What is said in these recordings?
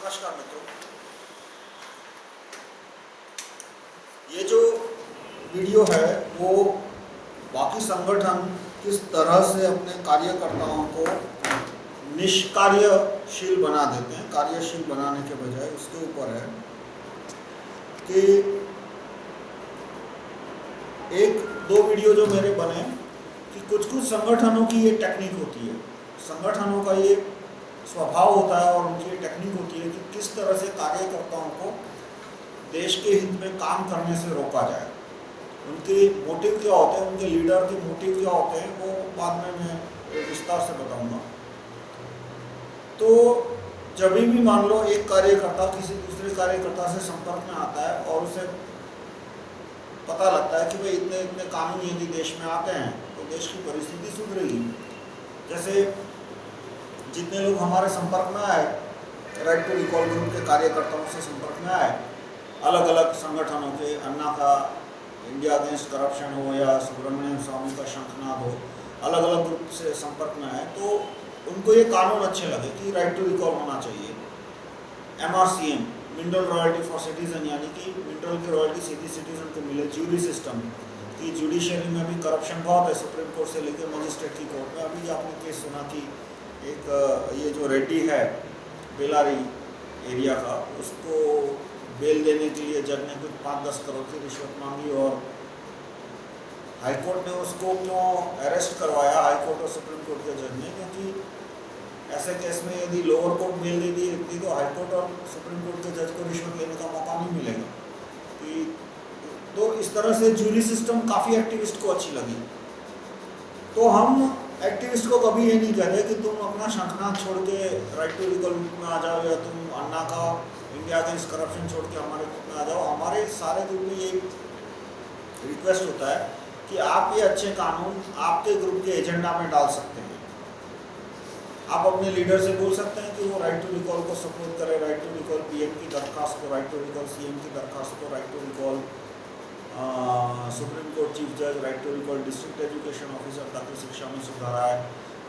नमस्कार मित्रों, ये जो वीडियो है वो बाकी संगठन किस तरह से अपने कार्यकर्ताओं को निष्कार्यशील बना देते हैं, कार्यशील बनाने के बजाय उसके ऊपर है कि एक दो वीडियो जो मेरे बने कि कुछ संगठनों की ये टेक्निक होती है, संगठनों का ये स्वभाव होता है और उनकी टेक्निक होती है कि किस तरह से कार्यकर्ताओं को देश के हित में काम करने से रोका जाए। उनके मोटिव क्या होते हैं, उनके लीडर के मोटिव क्या होते हैं, वो बाद में मैं विस्तार से बताऊंगा। तो जब भी मान लो एक कार्यकर्ता किसी दूसरे कार्यकर्ता से संपर्क में आता है और उसे पता लगता है कि भाई इतने इतने कानून यदि देश में आते हैं तो देश की परिस्थिति सुधरेगी। जैसे जितने लोग हमारे संपर्क में आए, राइट टू रिकॉल ग्रुप के कार्यकर्ताओं से संपर्क में आए, अलग अलग संगठनों के, अन्ना का इंडिया अगेंस्ट करप्शन हो या सुब्रमण्यम स्वामी का शंखनाद हो, अलग अलग ग्रुप से संपर्क में आए तो उनको ये कानून अच्छे लगे कि राइट टू रिकॉल होना चाहिए। MRCM, mineral royalty for citizen, यानी कि मिनरल की रॉयल्टी सीधी सिटीजन को मिले। ज्यूरी सिस्टम कि जुडिशरी में भी करप्शन बहुत है, सुप्रीम कोर्ट से लेकर मजिस्ट्रेट की कोर्ट में। अभी आपने केस सुना कि एक ये जो रेड्डी है बेलारी एरिया का, उसको बेल देने के लिए जज ने कुछ 5-10 करोड़ की रिश्वत मांगी और हाईकोर्ट ने उसको क्यों अरेस्ट करवाया, हाईकोर्ट और सुप्रीम कोर्ट के जज ने, क्योंकि ऐसे केस में यदि लोअर कोर्ट बेल दे दी इतनी तो हाईकोर्ट और सुप्रीम कोर्ट के जज को रिश्वत लेने का मौका नहीं मिलेगा। कि तो इस तरह से जूरी सिस्टम काफ़ी एक्टिविस्ट को अच्छी लगी। तो हम एक्टिविस्ट को कभी ये नहीं कहते कि तुम अपना शंखनाद छोड़ के राइट टू रिकॉल में आ जाओ या तुम अन्ना का इंडिया अगेंस्ट करप्शन छोड़ के हमारे ग्रुप में आ जाओ। हमारे सारे ग्रुप में ये रिक्वेस्ट होता है कि आप ये अच्छे कानून आपके ग्रुप के एजेंडा में डाल सकते हैं। आप अपने लीडर से बोल सकते हैं कि वो राइट टू रिकॉल को सपोर्ट करे, राइट टू रिकॉल PM की दरख्वास्त को, राइट टू रिकॉल CM की दरख्वास्त को, right to recall supreme court chief जज, right to recall district education officer ताकि शिक्षा में सुधार आए,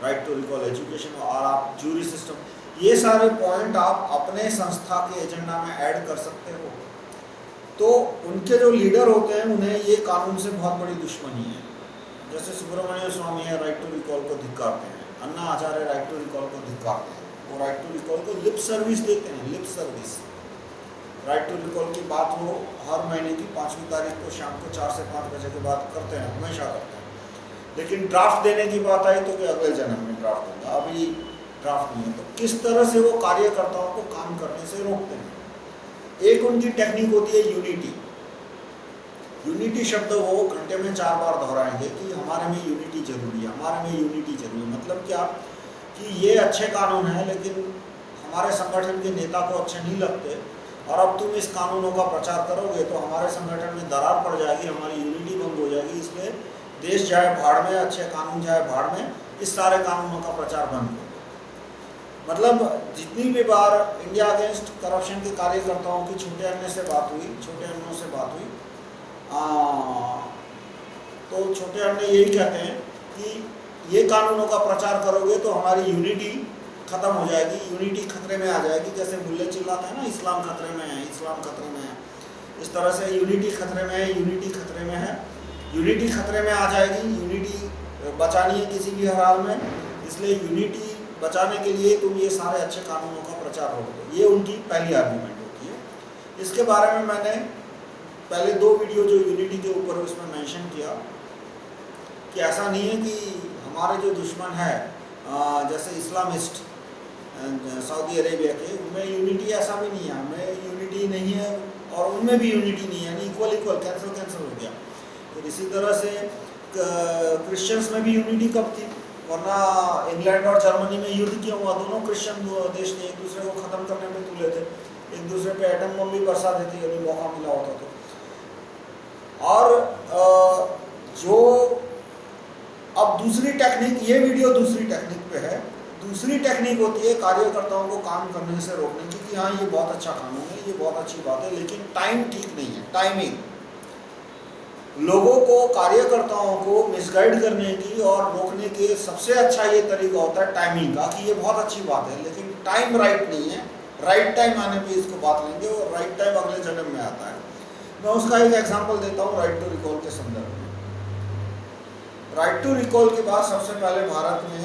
राइट टू रिकॉल एजुकेशन, और आप जूरी सिस्टम, ये सारे पॉइंट आप अपने संस्था के एजेंडा में ऐड कर सकते हो। तो उनके जो लीडर होते हैं उन्हें ये कानून से बहुत बड़ी दुश्मनी है। जैसे सुब्रमण्यम स्वामी है, राइट टू रिकॉल को धिक्कारते हैं, Anna Hazare right to recall को धिक्कारते हैं, वो राइट टू रिकॉल को लिप सर्विस देते हैं, lip service. Right to recall की बात वो हर महीने की 5वीं तारीख को शाम को 4 से 5 बजे के बाद करते हैं, हमेशा करते हैं। लेकिन ड्राफ्ट देने की बात आई तो कि अगले जन्म में ड्राफ्ट होगा, अभी ड्राफ्ट नहीं है। तो किस तरह से वो कार्यकर्ताओं को काम करने से रोकते हैं। एक उनकी टेक्निक होती है यूनिटी। यूनिटी शब्द वो घंटे में 4 बार दोहराएंगे कि हमारे में यूनिटी जरूरी है, हमारे में यूनिटी जरूरी है। मतलब क्या कि ये अच्छे कानून हैं लेकिन हमारे संगठन के नेता को अच्छे नहीं लगते और अब तुम इस कानूनों का प्रचार करोगे तो हमारे संगठन में दरार पड़ जाएगी, हमारी यूनिटी भंग हो जाएगी। इसलिए देश जाए भाड़ में, अच्छे कानून जाए भाड़ में, इस सारे कानूनों का प्रचार बंद करो। मतलब जितनी भी बार इंडिया अगेंस्ट करप्शन के कार्यकर्ताओं की छोटे अन्य से बात हुई, छोटे अन्यों से बात हुई, तो छोटे अन्य यही कहते हैं कि ये कानूनों का प्रचार करोगे तो हमारी यूनिटी खत्म हो जाएगी, यूनिटी खतरे में आ जाएगी। जैसे बुल्ले चिल्लाते हैं ना, इस्लाम खतरे में है, इस्लाम खतरे में है, इस तरह से यूनिटी खतरे में है, यूनिटी खतरे में है, यूनिटी खतरे में आ जाएगी। यूनिटी बचानी है किसी भी हाल में, इसलिए यूनिटी बचाने के लिए तुम ये सारे अच्छे कानूनों का प्रचार रोक दो। ये उनकी पहली आर्गुमेंट होती है। इसके बारे में मैंने पहले 2 वीडियो जो यूनिटी के ऊपर उसमें मेंशन किया कि ऐसा नहीं है कि हमारे जो दुश्मन है जैसे इस्लामिस्ट सऊदी अरेबिया के, उनमें यूनिटी ऐसा भी नहीं है, हमें यूनिटी नहीं है और उनमें भी यूनिटी नहीं है, यानी इक्वल कैंसिल हो गया। फिर इसी तरह से क्रिश्चियंस में भी यूनिटी कब थी, वरना इंग्लैंड और जर्मनी में युद्ध क्यों हुआ? दोनों क्रिश्चियन देश ने एक दूसरे को ख़त्म करने में तुले थे, एक दूसरे पे एटम बम भी बरसा देती यदि मौका मिला होता तो। और जो अब दूसरी टेक्निक, ये वीडियो दूसरी टेक्निक पे है। दूसरी टेक्निक होती है कार्यकर्ताओं को काम करने से रोकने की कि हाँ ये बहुत अच्छा कानून है, ये बहुत अच्छी बात है, लेकिन टाइम ठीक नहीं है। टाइमिंग, लोगों को, कार्यकर्ताओं को मिसगाइड करने की और रोकने के सबसे अच्छा ये तरीका होता है टाइमिंग का कि ये बहुत अच्छी बात है लेकिन टाइम राइट नहीं है, राइट टाइम आने पे इसको बात लेंगे, और राइट टाइम अगले जन्म में आता है। मैं उसका एक एग्जांपल देता हूँ राइट टू रिकॉल के संदर्भ में। राइट टू रिकॉल के बाद सबसे पहले भारत में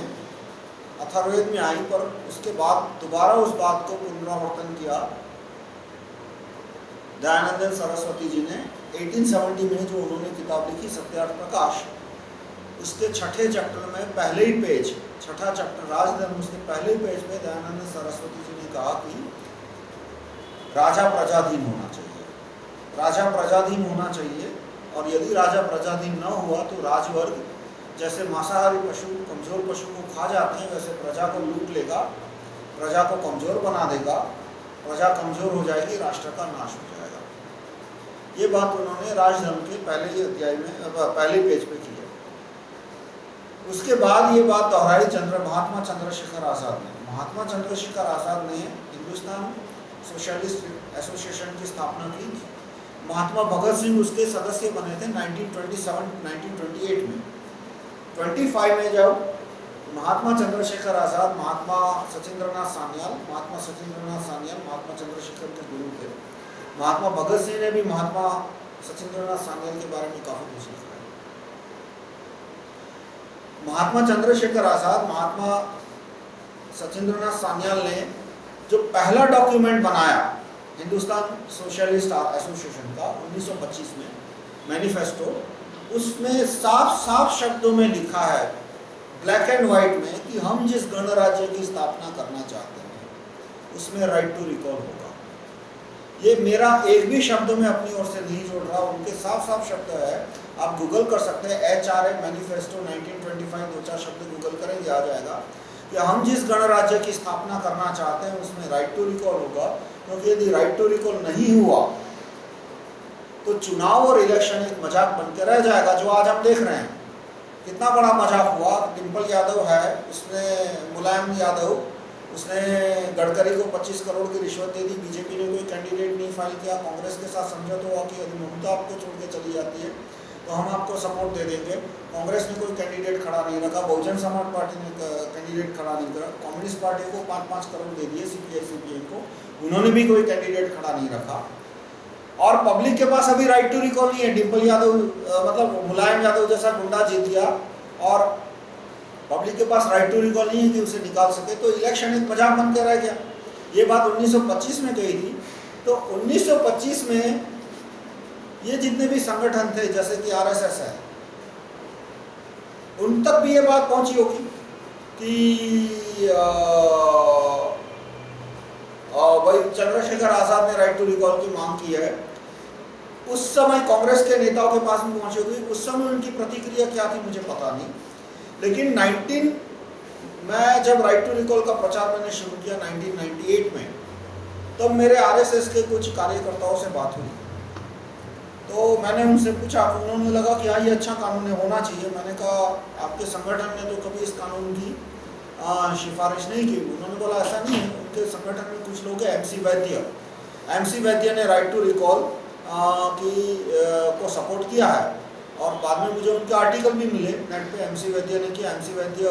अथर्ववेद में आई, पर उसके बाद दोबारा उस बात को पुनरावर्तन किया दयानंद सरस्वती जी ने 1870 में, जो उन्होंने किताब लिखी सत्यार्थ प्रकाश, उसके छठे चैप्टर में पहले ही पेज, छठा चैप्टर राजधर्म, उसके पहले ही पेज में दयानंद सरस्वती जी ने कहा कि राजा प्रजाधीन होना चाहिए, राजा प्रजाधीन होना चाहिए, और यदि राजा प्रजाधीन न हुआ तो राजवर्ग जैसे मांसाहारी पशु कमजोर पशु को खा जाते हैं, वैसे प्रजा को लूट लेगा, प्रजा को कमजोर बना देगा, प्रजा कमजोर हो जाएगी, राष्ट्र का नाश हो जाएगा। ये बात उन्होंने राजधर्म के पहले ही अध्याय में, पहले पेज पे की है। उसके बाद ये बात दोहराई महात्मा चंद्रशेखर आज़ाद ने। महात्मा चंद्रशेखर आज़ाद ने हिंदुस्तान सोशलिस्ट एसोसिएशन की स्थापना की। महात्मा भगत सिंह उसके सदस्य बने थे 1927-1928 में। 25 में जब महात्मा चंद्रशेखर आज़ाद, महात्मा सचिंद्रनाथ सान्याल, महात्मा चंद्रशेखर के गुरु थे। महात्मा भगत सिंह ने भी महात्मा सचिंद्रनाथ सान्याल के बारे में काफी कुछ लिखा है। महात्मा चंद्रशेखर आज़ाद, महात्मा सचिंद्रनाथ सान्याल ने जो पहला डॉक्यूमेंट बनाया हिंदुस्तान सोशलिस्ट एसोसिएशन का 1925 में, मैनिफेस्टो, उसमें साफ साफ शब्दों में लिखा है, ब्लैक एंड व्हाइट में, कि हम जिस गणराज्य की स्थापना करना चाहते हैं उसमें राइट टू रिकॉल होगा। ये मेरा एक भी शब्द में अपनी ओर से नहीं जोड़ रहा, उनके साफ साफ शब्द है। आप गूगल कर सकते हैं, HRM मैनिफेस्टो 1925, 2-4 शब्द गूगल करेंगे, आ जाएगा कि हम जिस गणराज्य की स्थापना करना चाहते हैं उसमें राइट टू रिकॉल होगा। क्योंकि यदि राइट टू रिकॉल नहीं हुआ तो चुनाव और इलेक्शन एक मजाक बनकर रह जाएगा, जो आज हम देख रहे हैं। कितना बड़ा मजाक हुआ। डिम्पल यादव है, उसने मुलायम यादव, उसने गडकरी को 25 करोड़ की रिश्वत दे दी। बीजेपी ने कोई कैंडिडेट नहीं फाइल किया। कांग्रेस के साथ समझौता हुआ कि यदि ममता आपको छोड़ के चली जाती है तो हम आपको सपोर्ट दे देंगे। कांग्रेस ने कोई कैंडिडेट खड़ा नहीं रखा, बहुजन समाज पार्टी ने कैंडिडेट खड़ा नहीं करा, कम्युनिस्ट पार्टी को 5-5 करोड़ दे दिए, CPI को, उन्होंने भी कोई कैंडिडेट खड़ा नहीं रखा। और पब्लिक के पास अभी राइट टू रिकॉल नहीं है। डिम्पल यादव, मतलब मुलायम यादव जैसा गुंडा जीत गया और पब्लिक के पास राइट टू रिकॉल नहीं है कि उसे निकाल सके, तो इलेक्शन एक मजाक बन के रह गया। ये बात 1925 में कही थी। तो 1925 में ये जितने भी संगठन थे, जैसे कि RSS है, उन तक भी ये बात पहुंची होगी कि भाई चंद्रशेखर आज़ाद ने राइट टू रिकॉल की मांग की है। उस समय कांग्रेस के नेताओं के पास भी पहुंची होगी। उस समय उनकी प्रतिक्रिया क्या थी मुझे पता नहीं, लेकिन मैं जब राइट टू रिकॉल का प्रचार मैंने शुरू किया 1998 में, तब तो मेरे RSS के कुछ कार्यकर्ताओं से बात हुई। तो मैंने उनसे पूछा, उन्होंने लगा कि हाँ ये अच्छा कानून होना चाहिए। मैंने कहा आपके संगठन ने तो कभी इस कानून की सिफारिश नहीं की। उन्होंने बोला ऐसा नहीं है, उनके संगठन में कुछ लोग हैं, MC वैद्य ने राइट टू रिकॉल को सपोर्ट किया है। और बाद में मुझे उनके आर्टिकल भी मिले नेट पे, MC वैद्य ने किया। MC वैद्य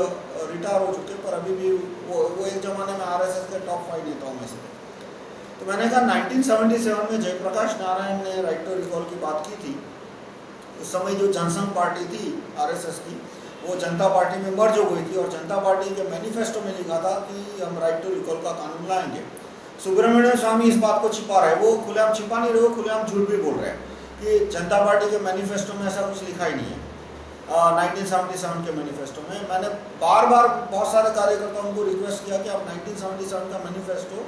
रिटायर हो चुके, पर अभी भी वो एक ज़माने में RSS के टॉप 5 नेताओं में से। तो मैंने कहा 1977 में जयप्रकाश नारायण ने राइट टू रिकॉल की बात की थी। उस समय जो जनसंघ पार्टी थी RSS की, वो जनता पार्टी में मर्ज हो गई थी, और जनता पार्टी के मैनिफेस्टो में लिखा था कि हम राइट टू रिकॉल का कानून लाएंगे। सुब्रमण्यम स्वामी इस बात को छिपा रहे, वो खुलेआम छिपा नहीं रहे, वो खुलेआम झूठ भी बोल रहे हैं कि जनता पार्टी के मैनिफेस्टो में ऐसा कुछ लिखा ही नहीं है। 1977 के मैनिफेस्टो में मैंने बार बार बहुत सारे कार्यकर्ताओं को रिक्वेस्ट किया कि आप 1977 का मैनिफेस्टो,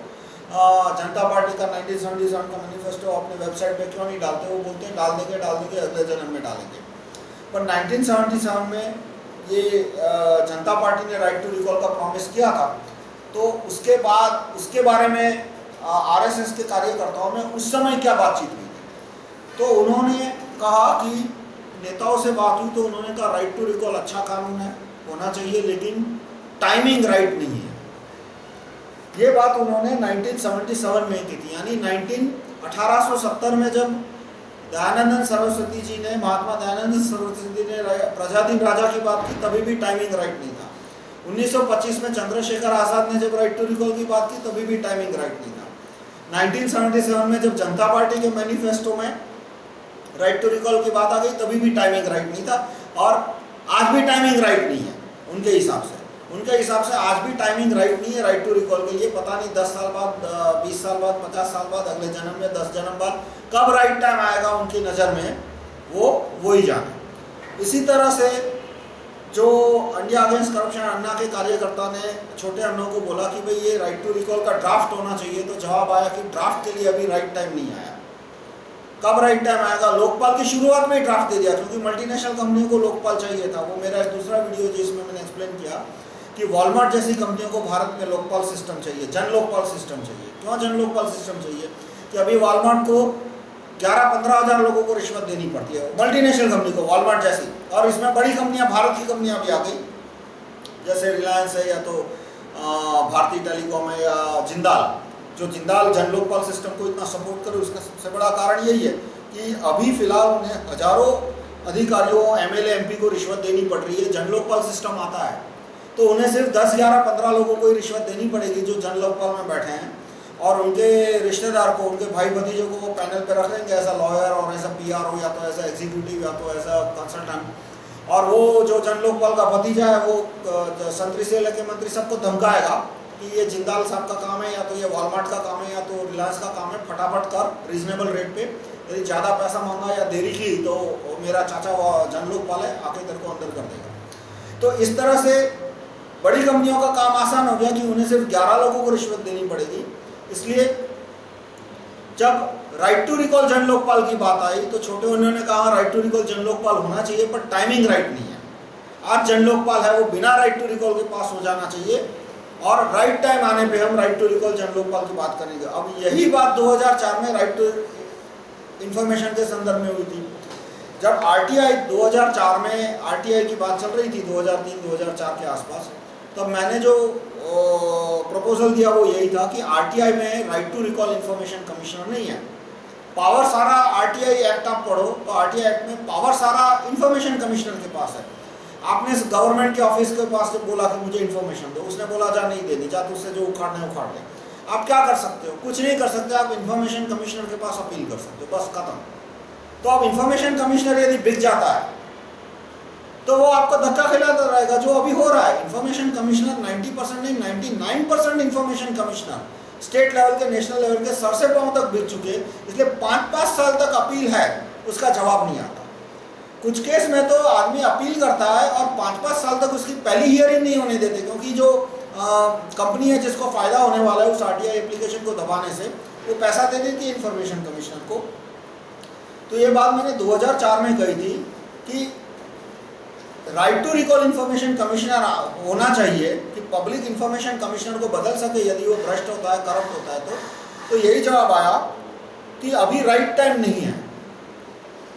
जनता पार्टी का 1977 का मैनिफेस्टो अपने वेबसाइट पे क्यों नहीं डालते। वो बोलते हैं डाल देंगे अगले जन्म में डालेंगे। पर 1977 में ये जनता पार्टी ने राइट टू रिकॉल का प्रॉमिस किया था। तो उसके बाद उसके बारे में RSS के कार्यकर्ताओं में उस समय क्या बातचीत हुई थी, तो उन्होंने कहा कि नेताओं से बात हुई तो उन्होंने कहा राइट टू रिकॉल अच्छा कानून है, होना चाहिए, लेकिन टाइमिंग राइट नहीं है। ये बात उन्होंने 1977 में की थी। यानी 1870 में जब दयानंद सरस्वती जी ने, महात्मा दयानंद सरस्वती जी ने प्रजाधीन राजा की बात की, तभी भी टाइमिंग राइट नहीं था। 1925 में चंद्रशेखर आजाद ने जब राइट टू रिकॉल की बात की तभी भी टाइमिंग राइट नहीं था। 1977 में जब जनता पार्टी के मैनिफेस्टो में राइट टू रिकॉल की बात आ गई तभी भी टाइमिंग राइट नहीं था, और आज भी टाइमिंग राइट नहीं है उनके हिसाब से। उनके हिसाब से आज भी टाइमिंग राइट नहीं है राइट टू रिकॉल के लिए। पता नहीं 10 साल बाद, 20 साल बाद, 50 साल बाद, अगले जन्म में, 10 जन्म बाद कब राइट टाइम आएगा उनकी नज़र में, वो ही जाने। इसी तरह से जो इंडिया अगेंस्ट करप्शन अन्ना के कार्यकर्ता ने छोटे अन्नों को बोला कि भाई ये राइट टू रिकॉल का ड्राफ्ट होना चाहिए, तो जवाब आया कि ड्राफ्ट के लिए अभी राइट टाइम नहीं आया। कब राइट टाइम आएगा? लोकपाल की शुरुआत में ही ड्राफ्ट दे दिया, क्योंकि मल्टीनेशनल कंपनियों को लोकपाल चाहिए था। वो मेरा दूसरा वीडियो जिसमें मैंने एक्सप्लेन किया कि वॉलमार्ट जैसी कंपनियों को भारत में लोकपाल सिस्टम चाहिए, जन लोकपाल सिस्टम चाहिए। क्यों जन लोकपाल सिस्टम चाहिए? कि अभी वॉलमार्ट को 11-15 हज़ार लोगों को रिश्वत देनी पड़ती है, मल्टीनेशनल कंपनी को, वॉलमार्ट जैसी। और इसमें बड़ी कंपनियां, भारत की कंपनियां भी आ गई, जैसे रिलायंस है, या तो भारतीय टेलीकॉम है, या जिंदाल। जो जिंदाल जन लोकपाल सिस्टम को इतना सपोर्ट करे उसका सबसे बड़ा कारण यही है कि अभी फिलहाल उन्हें हजारों अधिकारियों, एमएलए, एमपी को रिश्वत देनी पड़ रही है। जन लोकपाल सिस्टम आता है तो उन्हें सिर्फ 10, 11, 15 लोगों को ही रिश्वत देनी पड़ेगी जो जन लोकपाल में बैठे हैं, और उनके रिश्तेदार को, उनके भाई भतीजों को वो पैनल पे रख लेंगे, ऐसा लॉयर और ऐसा पीआरओ, या तो ऐसा एग्जीक्यूटिव, या तो ऐसा कंसल्टेंट। और वो जो जन लोकपाल का भतीजा है वो संतरी से लेके मंत्री सबको धमकाएगा कि ये जिंदाल साहब का काम है, या तो ये वॉलमार्ट का काम है, या तो रिलायंस का काम है, फटाफट कर रीजनेबल रेट पे। यदि ज़्यादा पैसा मांगा या देरी की तो मेरा चाचा जन लोकपाल है, आके तेरे को अंदर कर देगा। तो इस तरह से बड़ी कंपनियों का काम आसान हो गया कि उन्हें सिर्फ 11 लोगों को रिश्वत देनी पड़ेगी। इसलिए जब राइट टू रिकॉल जन लोकपाल की बात आई तो छोटे उन्होंने कहा राइट टू रिकॉल जन लोकपाल होना चाहिए, पर टाइमिंग राइट नहीं है। आज जन लोकपाल है वो बिना राइट टू रिकॉल के पास हो जाना चाहिए, और राइट टाइम आने पे हम राइट टू रिकॉल जन लोकपाल की बात करेंगे। अब यही बात 2004 में राइट टू इंफॉर्मेशन के संदर्भ में हुई थी। जब आरटीआई 2004 में आरटीआई की बात चल रही थी 2003-2004 के आसपास, तब मैंने जो प्रपोजल दिया वो यही था कि आरटीआई में right to recall information commissioner नहीं है। पावर सारा, आरटीआई एक्ट आप पढ़ो तो आरटीआई एक्ट में पावर सारा इंफॉर्मेशन कमिश्नर के पास है। आपने गवर्नमेंट के ऑफिस के पास बोला कि मुझे इन्फॉर्मेशन दो, उसने बोला जा नहीं देनी, जा तो उससे जो उखाड़ना है उखाड़ ले। आप क्या कर सकते हो? कुछ नहीं कर सकते। आप इन्फॉर्मेशन कमिश्नर के पास अपील कर सकते हो, बस खत्म। तो अब इन्फॉर्मेशन कमिश्नर यदि बिक जाता है तो वो आपको धक्का खिलाता रहेगा, जो अभी हो रहा है। इन्फॉर्मेशन कमिश्नर 90% नहीं 99% इन्फॉर्मेशन कमिश्नर स्टेट लेवल के, नेशनल लेवल के सर से पांव तक बिक चुके। इसलिए 5-5 साल तक अपील है, उसका जवाब नहीं आता। कुछ केस में तो आदमी अपील करता है और 5-5 साल तक उसकी पहली हियरिंग नहीं होने देते, क्योंकि जो कंपनी है जिसको फायदा होने वाला है उस आरटीआई एप्लीकेशन को दबाने से, वो पैसा दे देती है इन्फॉर्मेशन कमिश्नर को। तो ये बात मैंने 2004 में कही थी कि right to recall information commissioner होना चाहिए कि पब्लिक इंफॉर्मेशन कमिश्नर को बदल सके यदि वो भ्रष्ट होता है, करप्ट होता है। तो यही जवाब आया कि अभी राइट टाइम नहीं है।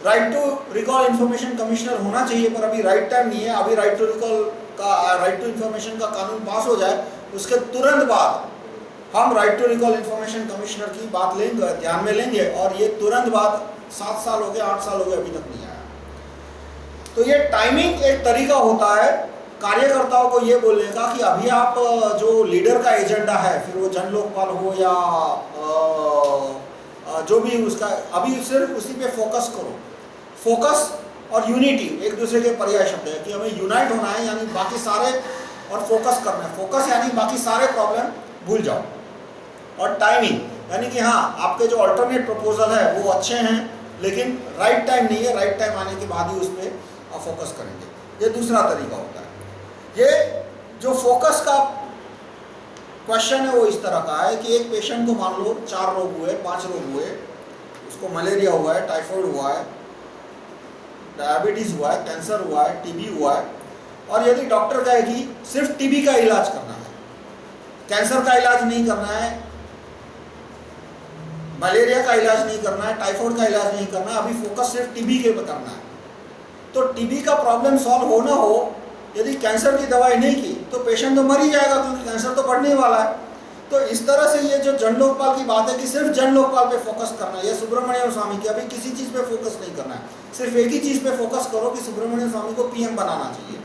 Right to recall information commissioner होना चाहिए, पर अभी राइट टाइम नहीं है। अभी राइट टू रिकॉल का, राइट टू इंफॉर्मेशन का कानून पास हो जाए, उसके तुरंत बाद हम right to recall information commissioner की बात लेंगे, ध्यान में लेंगे। और ये तुरंत बाद 7 साल हो गए, 8 साल हो गए, अभी तक नहीं आया। तो ये टाइमिंग एक तरीका होता है कार्यकर्ताओं को ये बोलने का कि अभी आप जो लीडर का एजेंडा है, फिर वो जन लोकपाल हो या जो भी उसका, अभी सिर्फ उसी पे फोकस करो। फोकस और यूनिटी एक दूसरे के पर्याय शब्द है कि हमें यूनाइट होना है, यानी बाकी सारे, और फोकस करना है। फोकस यानी बाकी सारे प्रॉब्लम भूल जाओ। और टाइमिंग यानी कि हाँ, आपके जो अल्टरनेट प्रपोजल है वो अच्छे हैं, लेकिन राइट टाइम नहीं है। राइट टाइम आने के बाद ही उस पर फोकस करेंगे। ये दूसरा तरीका होता है। ये जो फोकस का क्वेश्चन है वो इस तरह का है कि एक पेशेंट को मान लो 4 रोग हुए, 5 रोग हुए, उसको मलेरिया हुआ है, टाइफाइड हुआ है, डायबिटीज हुआ है, कैंसर हुआ है, टीबी हुआ है, और यदि डॉक्टर कहे कि सिर्फ टीबी का इलाज करना है, कैंसर का इलाज नहीं करना है, मलेरिया का इलाज नहीं करना है, टाइफाइड का इलाज नहीं करना है, अभी फोकस सिर्फ टीबी के पे करना है, तो टीबी का प्रॉब्लम सॉल्व हो ना हो, यदि कैंसर की दवाई नहीं की तो पेशेंट तो मर ही जाएगा, क्योंकि कैंसर तो बढ़ने वाला है। तो इस तरह से ये जो जन लोकपाल की बात है कि सिर्फ जन लोकपाल पे फोकस करना है, ये सुब्रमण्यम स्वामी की, अभी किसी चीज़ पे फोकस नहीं करना है, सिर्फ एक ही चीज़ पे फोकस करो कि सुब्रमण्यम स्वामी को पीएम बनाना चाहिए।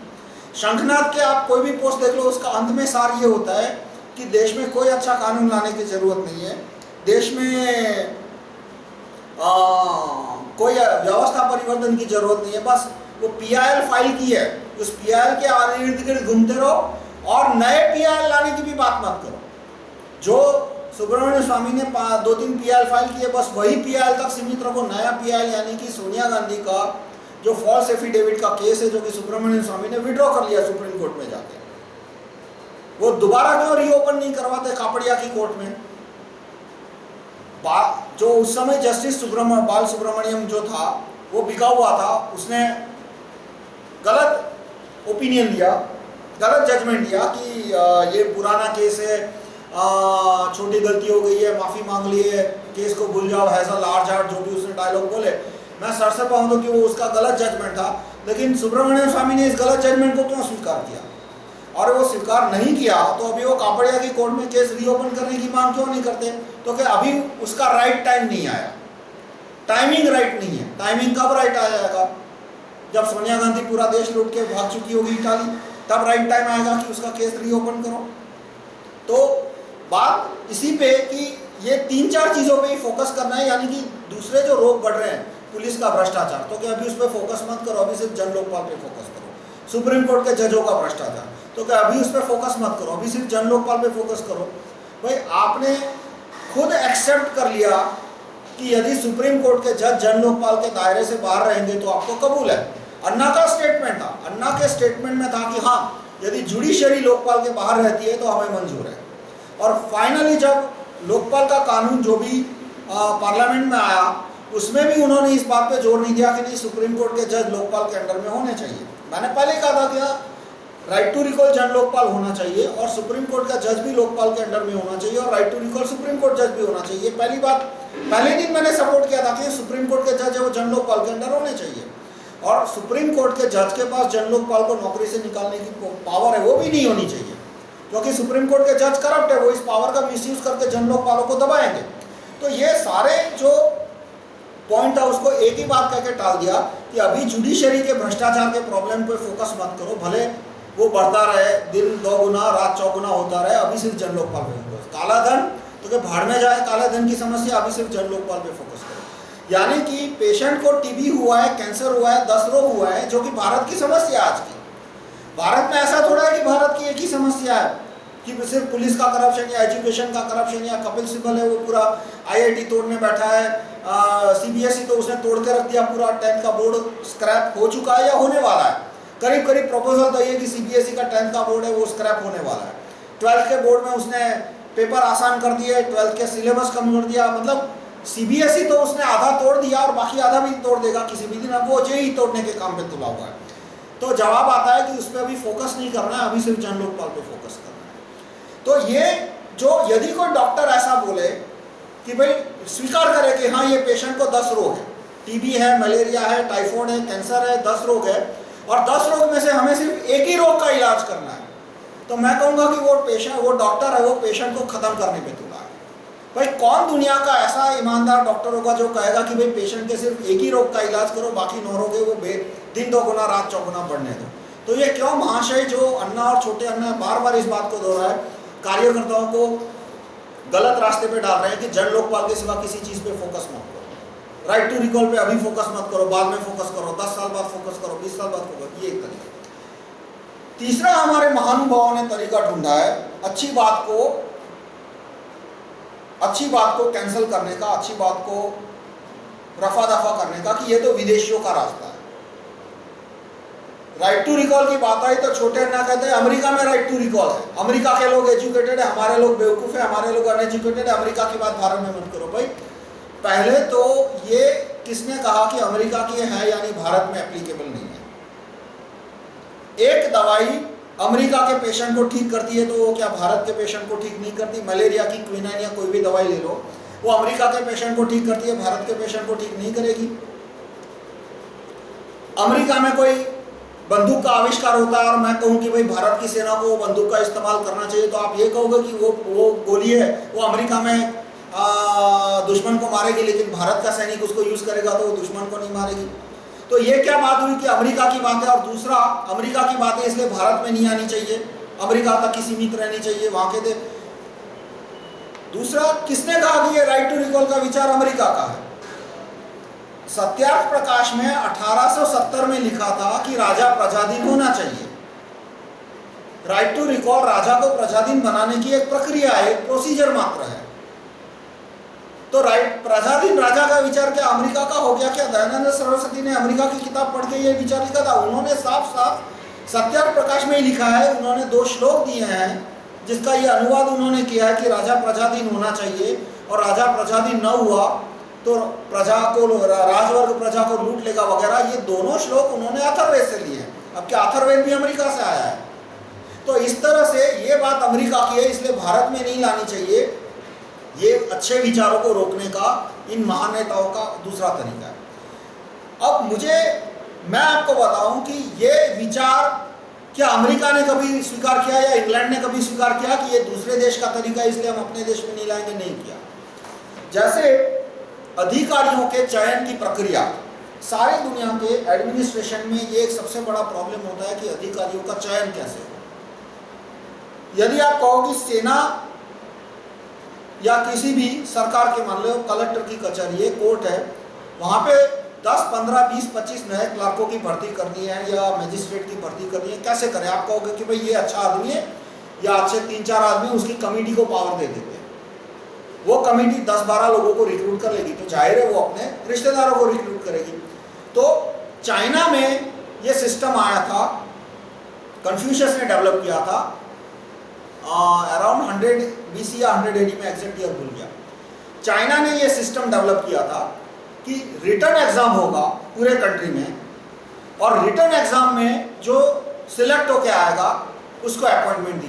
शंखनाद के आप कोई भी पोस्ट देख लो, उसका अंत में सार ये होता है कि देश में कोई अच्छा कानून लाने की जरूरत नहीं है, देश में कोई व्यवस्था परिवर्तन की जरूरत नहीं है, बस वो PIL फाइल की है, उस PIL के इर्द गिर्द घूमते रहो और नए PIL लाने की भी बात मत करो। जो सुब्रमण्यम स्वामी ने 2-3 PIL फाइल किए, बस वही PIL तक सीमित रखो। नया PIL यानी कि सोनिया गांधी का जो फॉल्स एफिडेविट का केस है, जो कि सुब्रमण्यम स्वामी ने विड्रॉ कर लिया सुप्रीम कोर्ट में जाके, वो दोबारा क्यों रीओपन नहीं करवाते कापड़िया की कोर्ट में? जो उस समय जस्टिस बाल सुब्रमण्यम जो था वो बिका हुआ था, उसने गलत ओपिनियन दिया, गलत जजमेंट दिया कि ये पुराना केस है, छोटी गलती हो गई है, माफी मांग ली है, केस को भूल जाओ, हैज अ लार्ज हार्ट, जो भी उसने डायलॉग बोले, मैं सर से कहूँ तो कि वो उसका गलत जजमेंट था। लेकिन सुब्रमण्यम स्वामी ने इस गलत जजमेंट को क्यों स्वीकार किया? और वो स्वीकार नहीं किया तो अभी वो कापड़िया की कोर्ट में केस रीओपन करने की मांग क्यों नहीं करते? तो कि अभी उसका राइट टाइम नहीं आया, टाइमिंग राइट नहीं है। टाइमिंग कब राइट आ जाएगा? जब सोनिया गांधी पूरा देश लूट के भाग चुकी होगी इटाली, तब राइट टाइम आएगा कि उसका केस रीओपन करो। तो बात इसी पे कि ये 3-4 चीजों पे ही फोकस करना है, यानी कि दूसरे जो रोग बढ़ रहे हैं, पुलिस का भ्रष्टाचार, तो क्या अभी उस पर फोकस मत करो, अभी सिर्फ जन लोकपाल पे फोकस करो। सुप्रीम कोर्ट के जजों का भ्रष्टाचार, तो क्या अभी उस पर फोकस मत करो, अभी सिर्फ जन लोकपाल पे फोकस करो। भाई आपने खुद एक्सेप्ट कर लिया कि यदि सुप्रीम कोर्ट के जज जन लोकपाल के दायरे से बाहर रहेंगे तो आपको कबूल है। अन्ना का स्टेटमेंट था, अन्ना के स्टेटमेंट में था कि हाँ, यदि जुडिशरी लोकपाल के बाहर रहती है तो हमें मंजूर है। और फाइनली जब लोकपाल का कानून जो भी पार्लियामेंट में आया, उसमें भी उन्होंने इस बात पे जोर नहीं दिया कि नहीं, सुप्रीम कोर्ट के जज लोकपाल के अंडर में होने चाहिए। मैंने पहले कहा था कि राइट टू रिकॉल जन लोकपाल होना चाहिए और सुप्रीम कोर्ट का जज भी लोकपाल के अंडर में होना चाहिए और right to recall supreme court जज भी होना चाहिए। पहली बात, पहले दिन मैंने सपोर्ट किया था कि सुप्रीम कोर्ट के जज है वो जन लोकपाल के अंडर होने चाहिए, और सुप्रीम कोर्ट के जज के पास जन लोकपाल को नौकरी से निकालने की पावर है वो भी नहीं होनी चाहिए, क्योंकि सुप्रीम कोर्ट के जज करप्ट है, वो इस पावर का मिसयूज करके जन लोकपालों को दबाएंगे। तो ये सारे जो पॉइंट था उसको एक ही बात कहकर टाल दिया कि अभी जुडिशरी के भ्रष्टाचार के प्रॉब्लम पे फोकस मत करो, भले वो बढ़ता रहे, दिन 2 गुना रात 4 गुना होता रहे, अभी सिर्फ जन लोकपाल पे फोकस। काला धन तो कि भाड़ में जाए काला धन की समस्या, अभी सिर्फ जन लोकपाल पे फोकस करो। यानी कि पेशेंट को टीबी हुआ है, कैंसर हुआ है, 10 रोग हुआ है, जो कि भारत की समस्या आज की। भारत में ऐसा थोड़ा है कि भारत की एक ही समस्या है कि सिर्फ पुलिस का करप्शन या एजुकेशन का करप्शन, या कपिल सिब्बल है वो पूरा IIT तोड़ने बैठा है, CBSE तो उसने तोड़ के रख दिया पूरा, 10th का बोर्ड स्क्रैप हो चुका है या होने वाला है। करीब करीब प्रपोजल तो ये कि CBSE का 10th का बोर्ड है वो स्क्रैप होने वाला है। 12th के बोर्ड में उसने पेपर आसान कर दिए, 12th के सिलेबस कम कर दिया, मतलब CBSE तो उसने आधा तोड़ दिया और बाकी आधा भी तोड़ देगा किसी भी दिन, अब वो JEE तोड़ने के काम पे तुला हुआ है। तो जवाब आता है कि उस पर अभी फोकस नहीं करना है, अभी सिर्फ जन लोकपाल पे फोकस करना है। तो ये जो यदि कोई डॉक्टर ऐसा बोले कि भाई स्वीकार करे कि हाँ ये पेशेंट को 10 रोग है, टीबी है, मलेरिया है, टाइफॉइड है, कैंसर है, 10 रोग है, और 10 रोग में से हमें सिर्फ एक ही रोग का इलाज करना है, तो मैं कहूँगा कि वो डॉक्टर है वो पेशेंट को खत्म करने पे तुला है। भाई कौन दुनिया का ऐसा ईमानदार डॉक्टर होगा जो कहेगा कि भाई पेशेंट के सिर्फ एक ही रोग का इलाज करो, बाकी 9 रोग है वो दिन 2 गुना रात 4 गुना बढ़ने दो। तो ये क्यों महाशय जो अन्ना और छोटे अन्ना बार बार इस बात को दोहराए, कार्यकर्ताओं को गलत रास्ते पे डाल रहे हैं कि जन लोकपाल के सिवा किसी चीज पे फोकस मत करो, राइट टू रिकॉल पे अभी फोकस मत करो, बाद में फोकस करो, 10 साल बाद फोकस करो, 20 साल बाद फोकस, ये एक तरीका। तीसरा हमारे महानुभावों ने तरीका ढूंढा है अच्छी बात को कैंसिल करने का, अच्छी बात को रफा दफा करने का, कि ये तो विदेशियों का रास्ता है। राइट टू रिकॉल की बात आई तो छोटे अन्ना कहते हैं अमेरिका में राइट टू रिकॉल है, अमेरिका के लोग एजुकेटेड है, हमारे लोग बेवकूफ है, हमारे लोग अनएजुकेटेड है, अमेरिका की बात भारत में मत करो। भाई पहले तो ये किसने कहा कि अमेरिका की है यानी भारत में एप्लीकेबल नहीं है? एक दवाई अमेरिका के पेशेंट को ठीक करती है तो वो क्या भारत के पेशेंट को ठीक नहीं करती? मलेरिया की क्विनाइन या कोई भी दवाई ले लो, वो अमेरिका के पेशेंट को ठीक करती है, भारत के पेशेंट को ठीक नहीं करेगी। अमेरिका में कोई बंदूक का आविष्कार होता है और मैं कहूं कि भाई भारत की सेना को बंदूक का इस्तेमाल करना चाहिए, तो आप ये कहोगे कि वो गोली है वो अमेरिका में दुश्मन को मारेगी, लेकिन भारत का सैनिक उसको यूज करेगा तो वो दुश्मन को नहीं मारेगी। तो ये क्या बात हुई कि अमेरिका की बात है, और दूसरा अमेरिका की बात है इसलिए भारत में नहीं आनी चाहिए, अमेरिका तक ही सीमित रहनी चाहिए वहां के। दूसरा, किसने कहा कि ये राइट टू रिकॉल का विचार अमेरिका का है? सत्यार्थ प्रकाश में 1870 में लिखा था कि राजा प्रजाधीन होना चाहिए। राइट टू रिकॉल राजा को प्रजाधीन बनाने की एक प्रक्रिया है, एक प्रोसीजर मात्र है। तो राइट प्रजाधीन राजा का विचार क्या अमेरिका का हो गया? क्या दयानंद सरस्वती ने अमेरिका की किताब पढ़ के ये विचार लिखा था? उन्होंने साफ साफ सत्यार्थ प्रकाश में ही लिखा है। उन्होंने 2 श्लोक दिए हैं जिसका ये अनुवाद उन्होंने किया है कि राजा प्रजाधीन होना चाहिए, और राजा प्रजाधीन न हुआ तो प्रजा को, राजवर्ग प्रजा को लूट लेगा वगैरह। ये दोनों श्लोक उन्होंने अथर्ववेद से लिए हैं। अब क्या अथर्ववेद भी अमेरिका से आया है? तो इस तरह से ये बात अमेरिका की है, इसलिए भारत में नहीं लानी चाहिए। ये अच्छे विचारों को रोकने का इन महान नेताओं का दूसरा तरीका है। अब मैं आपको बताऊं कि ये विचार क्या अमेरिका ने कभी स्वीकार किया या इंग्लैंड ने कभी स्वीकार किया कि ये दूसरे देश का तरीका है इसलिए हम अपने देश में नहीं लाएंगे? नहीं किया। जैसे अधिकारियों के चयन की प्रक्रिया, सारी दुनिया के एडमिनिस्ट्रेशन में ये एक सबसे बड़ा प्रॉब्लम होता है कि अधिकारियों का चयन कैसे हो। यदि आप कहो कि सेना या किसी भी सरकार के, मान लो कलेक्टर की कचहरी है, कोर्ट है, वहां पे 10, 15, 20, 25 नए क्लर्कों की भर्ती करनी है या मजिस्ट्रेट की भर्ती करनी है, कैसे करें? आप कहोगे कि भाई ये अच्छा आदमी है या अच्छे 3-4 आदमी, उसकी कमेटी को पावर दे देते हैं। वो कमेटी 10-12 लोगों को रिक्रूट कर लेगी, तो जाहिर है वो अपने रिश्तेदारों को रिक्रूट करेगी। तो चाइना में ये सिस्टम आया था, कन्फ्यूशियस ने डेवलप किया था अराउंड 100 BC या 100 AD में, एग्जैक्ट ईयर भूल गया। चाइना ने ये सिस्टम डेवलप किया था कि रिटर्न एग्जाम होगा पूरे कंट्री में, और रिटर्न एग्जाम में जो सिलेक्ट होके आएगा उसको अपॉइंटमेंट दी